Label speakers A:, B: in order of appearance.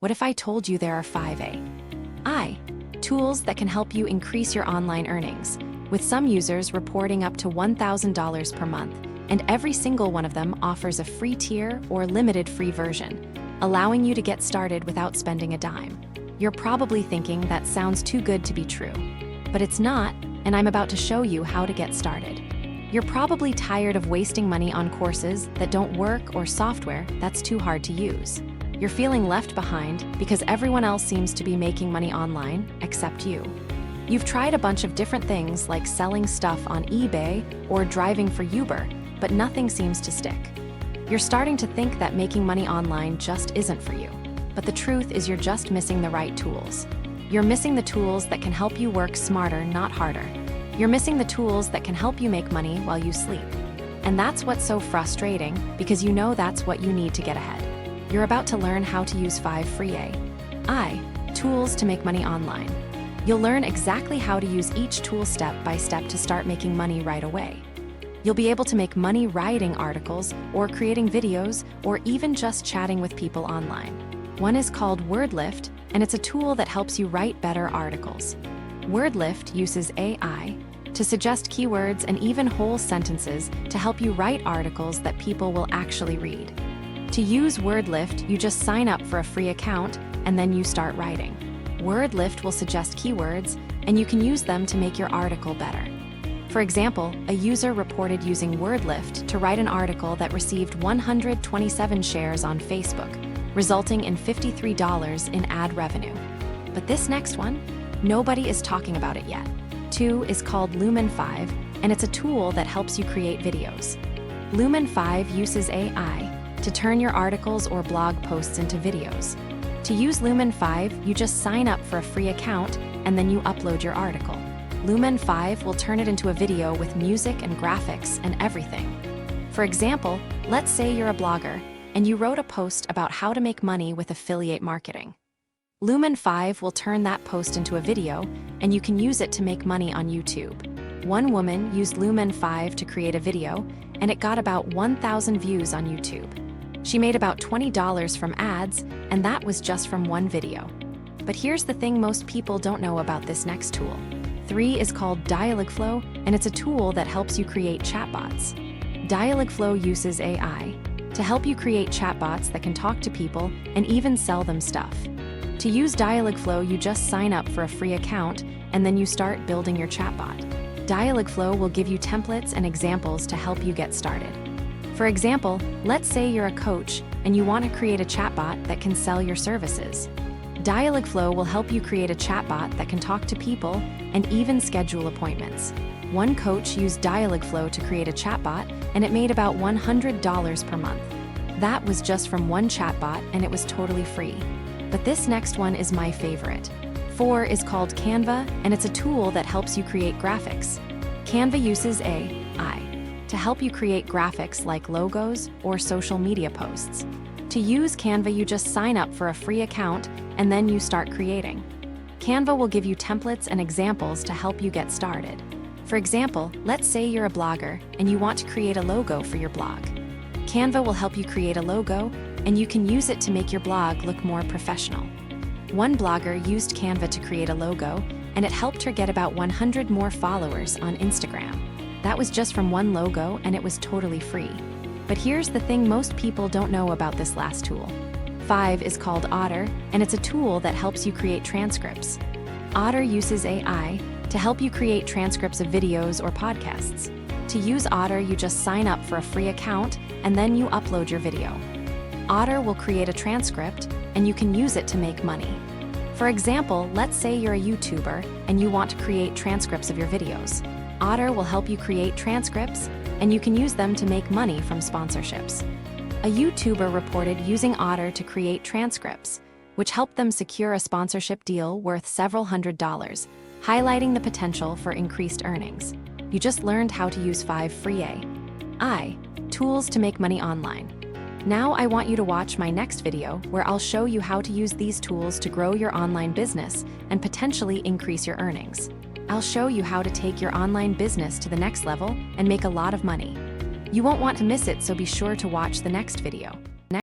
A: What if I told you there are 5 tools that can help you increase your online earnings, with some users reporting up to $1,000 per month, and every single one of them offers a free tier or limited free version, allowing you to get started without spending a dime. You're probably thinking that sounds too good to be true, but it's not, and I'm about to show you how to get started. You're probably tired of wasting money on courses that don't work or software that's too hard to use. You're feeling left behind because everyone else seems to be making money online except you. You've tried a bunch of different things like selling stuff on eBay or driving for Uber, but nothing seems to stick. You're starting to think that making money online just isn't for you. But the truth is you're just missing the right tools. You're missing the tools that can help you work smarter, not harder. You're missing the tools that can help you make money while you sleep. And that's what's so frustrating, because you know that's what you need to get ahead. You're about to learn how to use 5 free AI tools to make money online. You'll learn exactly how to use each tool step by step to start making money right away. You'll be able to make money writing articles or creating videos or even just chatting with people online. One is called WordLift, and it's a tool that helps you write better articles. WordLift uses AI to suggest keywords and even whole sentences to help you write articles that people will actually read. To use WordLift, you just sign up for a free account and then you start writing. WordLift will suggest keywords, and you can use them to make your article better. For example, a user reported using WordLift to write an article that received 127 shares on Facebook, resulting in $53 in ad revenue. But this next one, nobody is talking about it yet. 2 is called Lumen 5, and it's a tool that helps you create videos. Lumen 5 uses AI to turn your articles or blog posts into videos. To use Lumen 5, you just sign up for a free account and then you upload your article. Lumen 5 will turn it into a video with music and graphics and everything. For example, let's say you're a blogger and you wrote a post about how to make money with affiliate marketing. Lumen 5 will turn that post into a video, and you can use it to make money on YouTube. One woman used Lumen 5 to create a video, and it got about 1,000 views on YouTube. She made about $20 from ads, and that was just from one video. But here's the thing most people don't know about this next tool. 3 is called Dialogflow, and it's a tool that helps you create chatbots. Dialogflow uses AI to help you create chatbots that can talk to people and even sell them stuff. To use Dialogflow, you just sign up for a free account and then you start building your chatbot. Dialogflow will give you templates and examples to help you get started. For example, let's say you're a coach and you want to create a chatbot that can sell your services. Dialogflow will help you create a chatbot that can talk to people and even schedule appointments. One coach used Dialogflow to create a chatbot, and it made about $100 per month. That was just from one chatbot, and it was totally free. But this next one is my favorite. 4 is called Canva, and it's a tool that helps you create graphics. Canva uses AI to help you create graphics like logos or social media posts. To use Canva, you just sign up for a free account and then you start creating. Canva will give you templates and examples to help you get started. For example, let's say you're a blogger and you want to create a logo for your blog. Canva will help you create a logo, and you can use it to make your blog look more professional. One blogger used Canva to create a logo, and it helped her get about 100 more followers on Instagram. That was just from one logo, and it was totally free. But here's the thing most people don't know about this last tool. 5 is called Otter, and it's a tool that helps you create transcripts. Otter uses AI to help you create transcripts of videos or podcasts. To use Otter, you just sign up for a free account, and then you upload your video. Otter will create a transcript, and you can use it to make money. For example, let's say you're a YouTuber and you want to create transcripts of your videos. Otter will help you create transcripts, and you can use them to make money from sponsorships. A YouTuber reported using Otter to create transcripts, which helped them secure a sponsorship deal worth several $100s, highlighting the potential for increased earnings. You just learned how to use 5 free AI tools to make money online. Now I want you to watch my next video where I'll show you how to use these tools to grow your online business and potentially increase your earnings. I'll show you how to take your online business to the next level and make a lot of money. You won't want to miss it, so be sure to watch the next video.